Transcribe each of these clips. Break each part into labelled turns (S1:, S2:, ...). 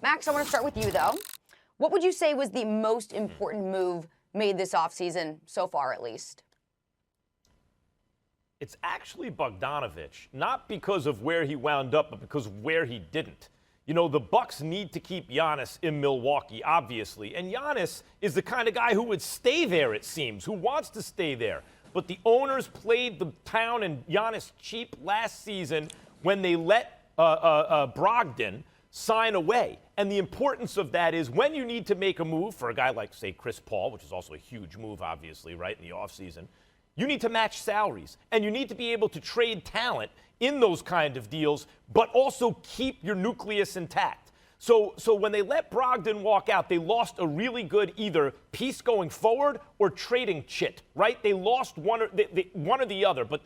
S1: Max, I want to start with you, though. What would you say was the most important move made this offseason, so far at least?
S2: It's actually Bogdanovic, not because of where he wound up, but because of where he didn't. You know, the Bucks need to keep Giannis in Milwaukee, obviously. And Giannis is the kind of guy who would stay there, it seems, who wants to stay there. But the owners played the town and Giannis cheap last season when they let Brogdon sign away. And the importance of that is when you need to make a move for a guy like, say, Chris Paul, which is also a huge move, obviously, right, in the offseason, you need to match salaries. And you need to be able to trade talent in those kind of deals, but also keep your nucleus intact. So when they let Brogdon walk out, they lost a really good either piece going forward or trading chit, right? They lost one or the other, but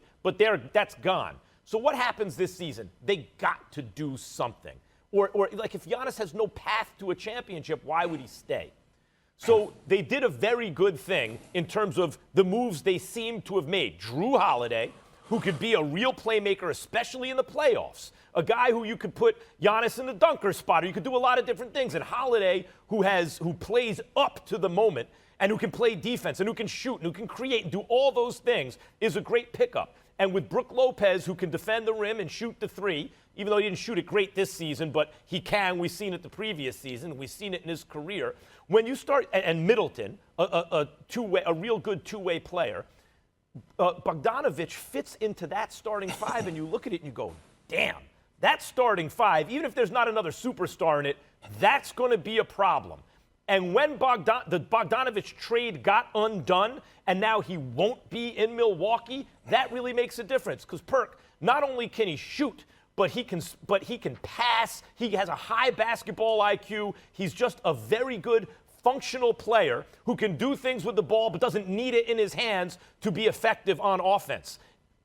S2: that's gone. So what happens this season? They got to do something. Or like if Giannis has no path to a championship, why would he stay? So they did a very good thing in terms of the moves they seem to have made. Drew Holiday, who could be a real playmaker, especially in the playoffs. A guy who you could put Giannis in the dunker spot, or you could do a lot of different things. And Holiday, who plays up to the moment and who can play defense and who can shoot and who can create and do all those things, is a great pickup. And with Brook Lopez, who can defend the rim and shoot the three, even though he didn't shoot it great this season, but he can. We've seen it the previous season. We've seen it in his career. When you start, and Middleton, a real good two-way player, Bogdanovic fits into that starting five, and you look at it and you go, damn, that starting five, even if there's not another superstar in it, that's going to be a problem. And when the Bogdanovic trade got undone, and now he won't be in Milwaukee, that really makes a difference. Because Perk, not only can he shoot, but he can pass. He has a high basketball IQ. He's just a very good functional player who can do things with the ball but doesn't need it in his hands to be effective on offense.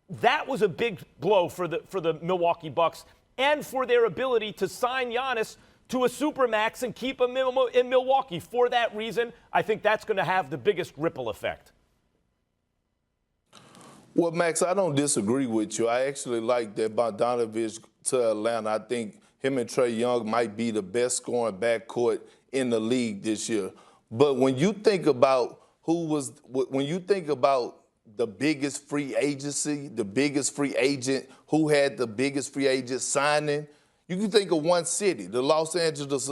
S2: That was a big blow for the Milwaukee Bucks and for their ability to sign Giannis to a supermax and keep him in Milwaukee. For that reason, I think that's going to have the biggest ripple effect.
S3: Well, Max, I don't disagree with you. I actually like that Bogdanovic to Atlanta. I think him and Trae Young might be the best scoring backcourt in the league this year. But when you think about the biggest free agency, the biggest free agent, who had the biggest free agent signing, you can think of one city, Los Angeles.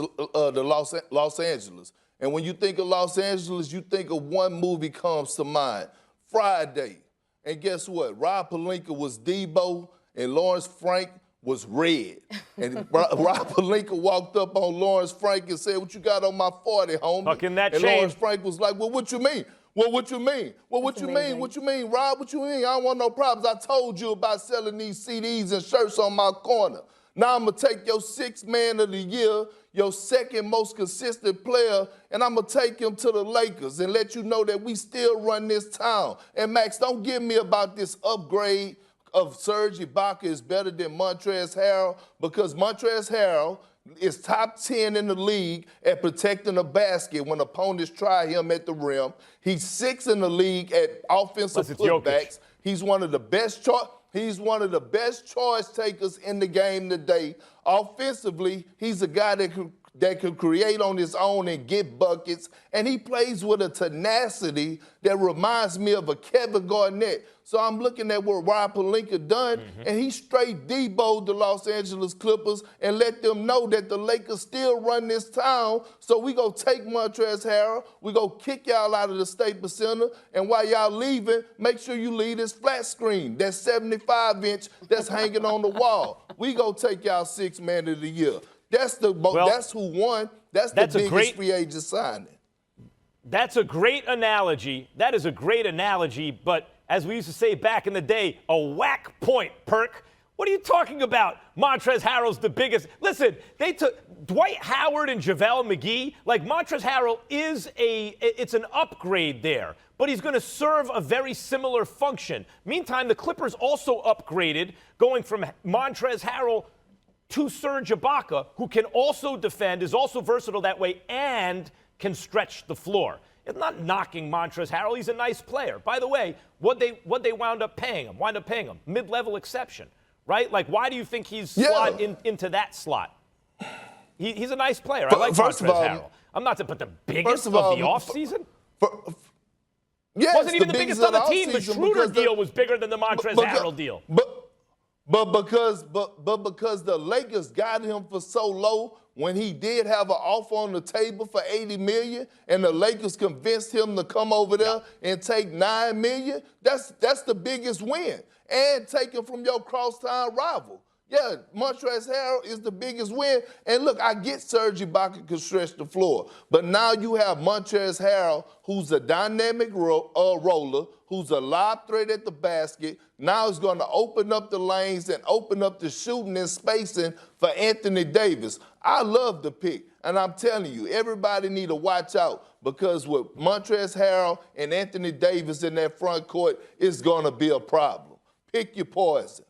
S3: And when you think of Los Angeles, you think of one movie comes to mind, Friday. And guess what? Rob Pelinka was Debo, and Lawrence Frank was Red. And Rob Pelinka walked up on Lawrence Frank and said, "What you got on my 40, homie?"
S2: Fucking that
S3: and
S2: chain.
S3: Lawrence Frank was like, "Well, what you mean? Well, what you mean? Well, what you mean? What you mean, Rob? What you mean? I don't want no problems. I told you about selling these CDs and shirts on my corner. Now I'm going to take your sixth man of the year, your second most consistent player, and I'm going to take him to the Lakers and let you know that we still run this town." And, Max, don't give me about this upgrade of Serge Ibaka is better than Montrezl Harrell, because Montrezl Harrell is top 10 in the league at protecting the basket when opponents try him at the rim. He's 6th in the league at offensive putbacks. He's one of the best choice takers in the game today. Offensively, he's a guy that can create on his own and get buckets, and he plays with a tenacity that reminds me of a Kevin Garnett. So I'm looking at what Rob Pelinka done, and he straight Debo'd the Los Angeles Clippers and let them know that the Lakers still run this town. So we go take Montrezl Harrell, we go kick y'all out of the Staples Center, and while y'all leaving, make sure you leave this flat screen, that 75-inch that's hanging on the wall. We go take y'all sixth man of the year. That's who won. That's the biggest free agent signing.
S2: That's a great analogy. That is a great analogy, but as we used to say back in the day, a whack point, Perk. What are you talking about? Montrezl Harrell's the biggest. Listen, they took Dwight Howard and JaVale McGee. Like, Montrezl Harrell it's an upgrade there, but he's going to serve a very similar function. Meantime, the Clippers also upgraded, going from Montrezl Harrell to Serge Ibaka, who can also defend, is also versatile that way, and can stretch the floor. It's not knocking Montrezl Harrell. He's a nice player. By the way, what they wound up paying him? Mid-level exception, right? Like, why do you think he's slot into that slot? He's a nice player. I like Montrezl Harrell. I'm not but the biggest of the offseason?
S3: Yes,
S2: wasn't even the biggest on the team. The Schroeder deal was bigger than the Montrezl Harrell deal.
S3: But because the Lakers got him for so low when he did have an offer on the table for $80 million, and the Lakers convinced him to come over there and take $9 million, that's the biggest win. And take him from your crosstown rival. Yeah, Montrezl Harrell is the biggest win. And look, I get Serge Ibaka can stretch the floor, but now you have Montrezl Harrell, who's a dynamic roller, who's a lob threat at the basket. Now he's going to open up the lanes and open up the shooting and spacing for Anthony Davis. I love the pick, and I'm telling you, everybody need to watch out because with Montrezl Harrell and Anthony Davis in that front court, it's going to be a problem. Pick your poison.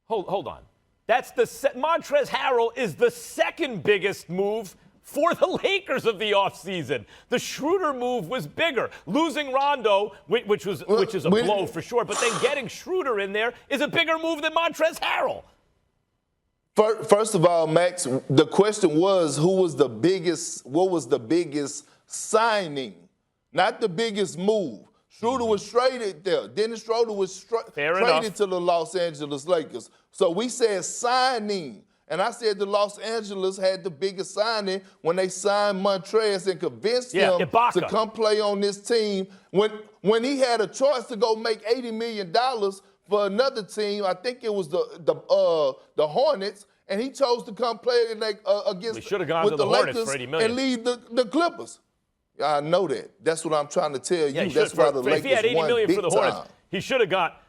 S2: Hold on. That's Montrezl Harrell is the second biggest move for the Lakers of the offseason. The Schroeder move was bigger. Losing Rondo, which is a blow for sure, but then getting Schroeder in there is a bigger move than Montrezl Harrell.
S3: First of all, Max, the question was what was the biggest signing, not the biggest move. Schroeder was traded there. Dennis Schroeder was traded to the Los Angeles Lakers. So we said signing. And I said the Los Angeles had the biggest signing when they signed Montrezl and convinced him to come play on this team. When he had a choice to go make $80 million for another team, I think it was the Hornets, and he chose to come play against the Lakers
S2: for $80 million.
S3: And leave the Clippers. I know that. That's what I'm trying to tell you. That's why the Lakers won big time.
S2: If he had $80 million for the Hornets, he should have got.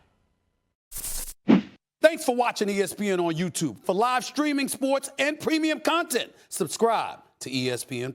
S4: Thanks for watching ESPN on YouTube. For live streaming sports and premium content, subscribe to ESPN+.